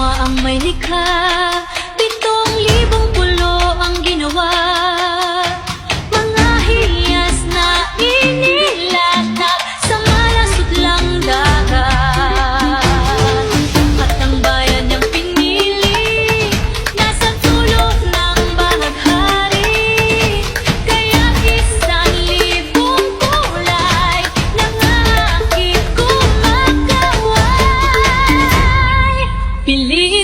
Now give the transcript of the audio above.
Duma ang may likha, 7,000 pulo ang ginawa. Mga hiyas na inilatag sa malasudlang dagat. At ang bayan niyang pinili, nasa sulok ng bahaghari. Kaya 1,000 kulay nangakit kumakaway. Piliin